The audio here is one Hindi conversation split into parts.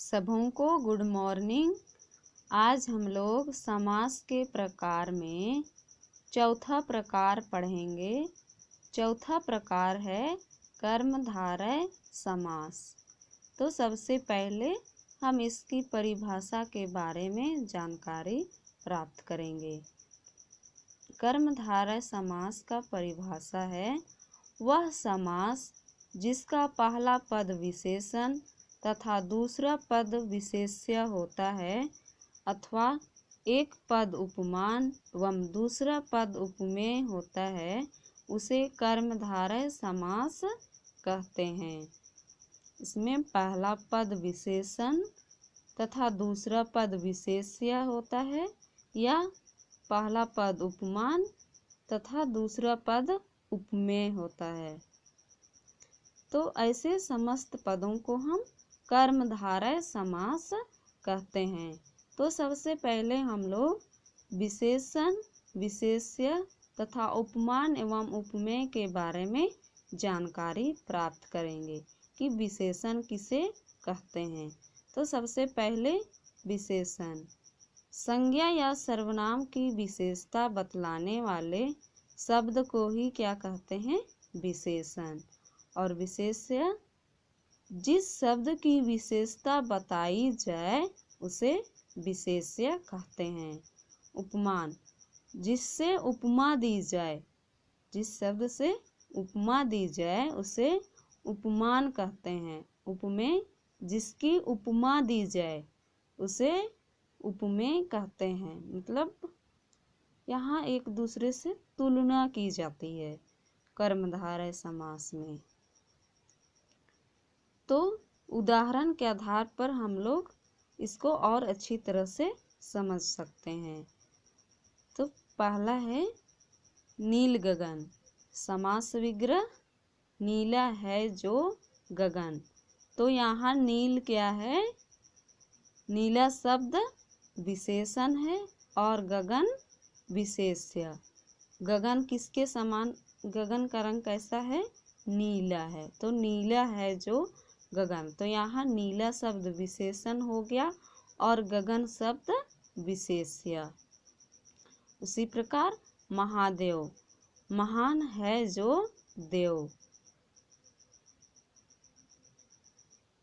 सबों को गुड मॉर्निंग। आज हम लोग समास के प्रकार में चौथा प्रकार पढ़ेंगे। चौथा प्रकार है कर्मधारय समास। तो सबसे पहले हम इसकी परिभाषा के बारे में जानकारी प्राप्त करेंगे। कर्मधारय समास का परिभाषा है वह समास जिसका पहला पद विशेषण तथा दूसरा पद विशेष्य होता है अथवा एक पद उपमान एवं दूसरा पद उपमेय होता है, उसे कर्मधारय समास कहते हैं। इसमें पहला पद विशेषण तथा दूसरा पद विशेष्य होता है या पहला पद उपमान तथा दूसरा पद उपमेय होता है। तो ऐसे समस्त पदों को हम कर्मधारय समास कहते हैं। तो सबसे पहले हम लोग विशेषण, विशेष्य तथा उपमान एवं उपमेय के बारे में जानकारी प्राप्त करेंगे कि विशेषण किसे कहते हैं। तो सबसे पहले विशेषण संज्ञा या सर्वनाम की विशेषता बतलाने वाले शब्द को ही क्या कहते हैं? विशेषण। और विशेष्य जिस शब्द की विशेषता बताई जाए उसे विशेष्य कहते हैं। उपमान जिससे उपमा दी जाए, जिस शब्द से उपमा दी जाए उसे उपमान कहते हैं। उपमेय जिसकी उपमा दी जाए उसे उपमेय कहते हैं। मतलब यहाँ एक दूसरे से तुलना की जाती है कर्मधारय समास में। तो उदाहरण के आधार पर हम लोग इसको और अच्छी तरह से समझ सकते हैं। तो पहला है नील गगन। समास विग्रह नीला है जो गगन। तो यहाँ नील क्या है? नीला शब्द विशेषण है और गगन विशेष्य। गगन किसके समान? गगन का रंग कैसा है? नीला है। तो नीला है जो गगन। तो यहाँ नीला शब्द विशेषण हो गया और गगन शब्द विशेष्य। उसी प्रकार महादेव, महान है जो देव।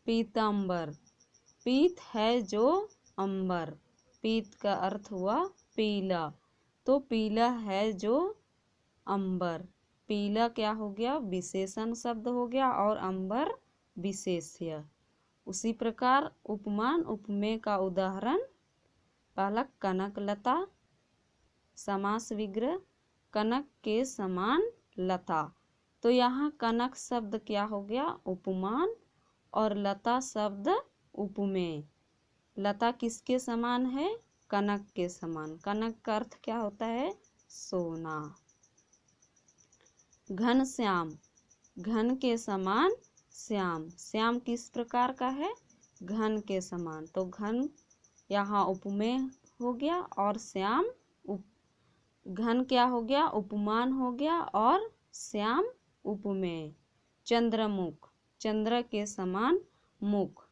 पीतांबर, पीत है जो अंबर। पीत का अर्थ हुआ पीला। तो पीला है जो अंबर। पीला क्या हो गया? विशेषण शब्द हो गया और अंबर विशेष्य। उसी प्रकार उपमान उपमेय का उदाहरण पहला कनक लता। समास विग्रह कनक के समान लता। तो यहाँ कनक शब्द क्या हो गया? उपमान और लता शब्द उपमेय। लता किसके समान है? कनक के समान। कनक का अर्थ क्या होता है? सोना। घनश्याम, घन के समान श्याम। श्याम किस प्रकार का है? घन के समान। तो घन यहाँ उपमेय हो गया और श्याम घन क्या हो गया? उपमान हो गया और श्याम उपमेय। चंद्रमुख, चंद्र के समान मुख।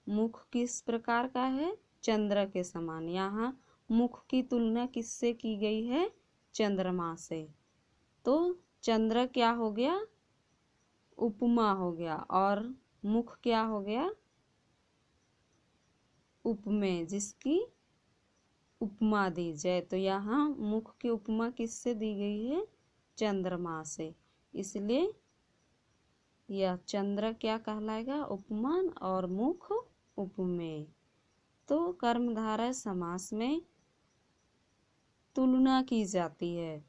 मुख किस प्रकार का है? चंद्र के समान। यहाँ मुख की तुलना किससे की गई है? चंद्रमा से। तो चंद्र क्या हो गया? उपमा हो गया और मुख क्या हो गया? उपमेय जिसकी उपमा दी जाए। तो यहाँ मुख की उपमा किससे दी गई है? चंद्रमा से। इसलिए यह चंद्र क्या कहलाएगा? उपमान और मुख उपमेय। तो कर्मधारय समास में तुलना की जाती है।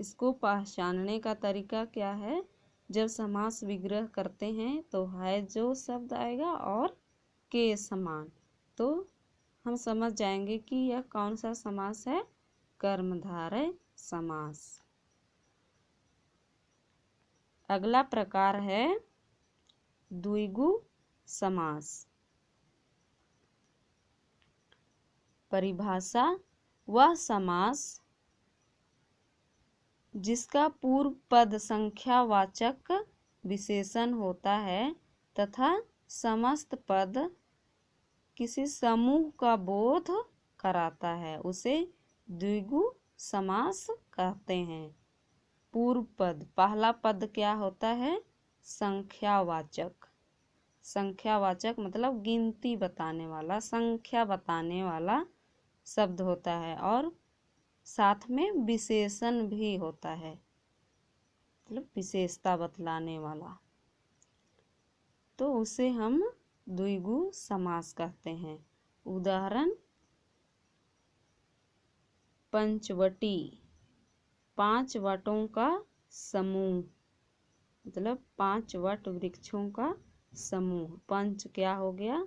इसको पहचानने का तरीका क्या है? जब समास विग्रह करते हैं तो है जो शब्द आएगा और के समान। तो हम समझ जाएंगे कि यह कौन सा समास है? कर्मधारय समास। अगला प्रकार है द्विगु समास। परिभाषा वह समास जिसका पूर्व पद संख्यावाचक विशेषण होता है तथा समस्त पद किसी समूह का बोध कराता है उसे द्विगु समास कहते हैं। पूर्व पद, पहला पद क्या होता है? संख्यावाचक। संख्यावाचक मतलब गिनती बताने वाला, संख्या बताने वाला शब्द होता है और साथ में विशेषण भी होता है, मतलब विशेषता बतलाने वाला, तो उसे हम द्विगु समास कहते हैं। उदाहरण, पंचवटी, 5 वटों का समूह, मतलब 5 वट वृक्षों का समूह। पंच क्या हो गया?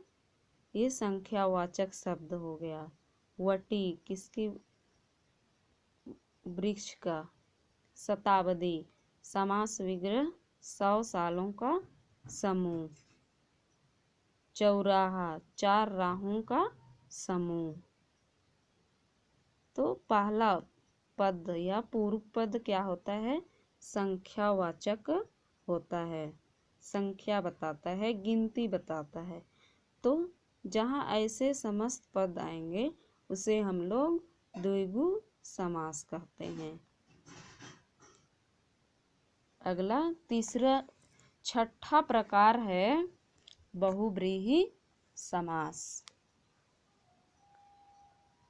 ये संख्यावाचक शब्द हो गया। वटी किसकी? वृक्ष का। शताब्दी, समास विग्रह 100 सालों का समूह। चौराहा, 4 राहों का समूह। तो पहला पद या पूर्व पद क्या होता है? संख्यावाचक होता है, संख्या बताता है, गिनती बताता है। तो जहाँ ऐसे समस्त पद आएंगे उसे हम लोग द्विगु समास कहते हैं। अगला छठा प्रकार है बहुव्रीहि समास।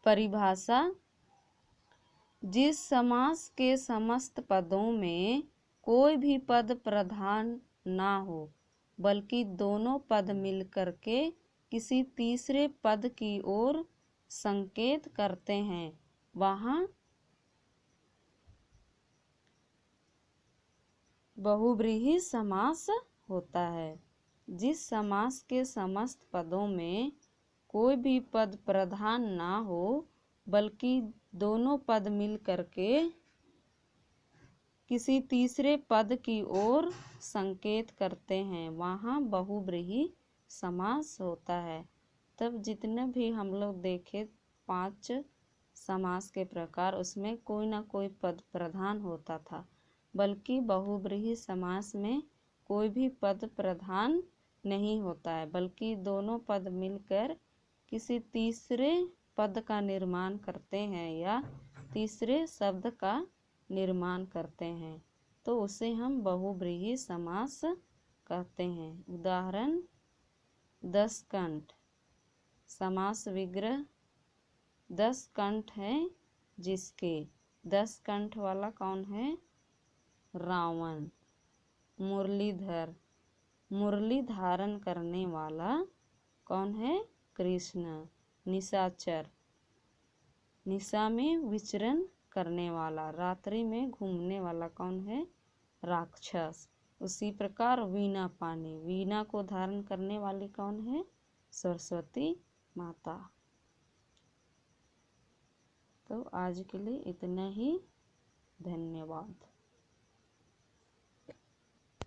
परिभाषा, जिस समास के समस्त पदों में कोई भी पद प्रधान ना हो बल्कि दोनों पद मिलकर के किसी तीसरे पद की ओर संकेत करते हैं वहाँ बहुव्रीहि समास होता है। जिस समास के समस्त पदों में कोई भी पद प्रधान ना हो बल्कि दोनों पद मिल करके किसी तीसरे पद की ओर संकेत करते हैं वहाँ बहुव्रीहि समास होता है। तब जितने भी हम लोग देखे 5 समास के प्रकार, उसमें कोई ना कोई पद प्रधान होता था, बल्कि बहुव्रीहि समास में कोई भी पद प्रधान नहीं होता है बल्कि दोनों पद मिलकर किसी तीसरे पद का निर्माण करते हैं या तीसरे शब्द का निर्माण करते हैं, तो उसे हम बहुव्रीहि समास कहते हैं। उदाहरण, 10 कंठ, समास विग्रह 10 कंठ है जिसके। 10 कंठ वाला कौन है? रावण। मुरलीधर, मुरली धारण करने वाला कौन है? कृष्ण। निशाचर, निशा में विचरण करने वाला, रात्रि में घूमने वाला कौन है? राक्षस। उसी प्रकार वीणा पानी, वीणा को धारण करने वाली कौन है? सरस्वती माता। तो आज के लिए इतना ही। धन्यवाद।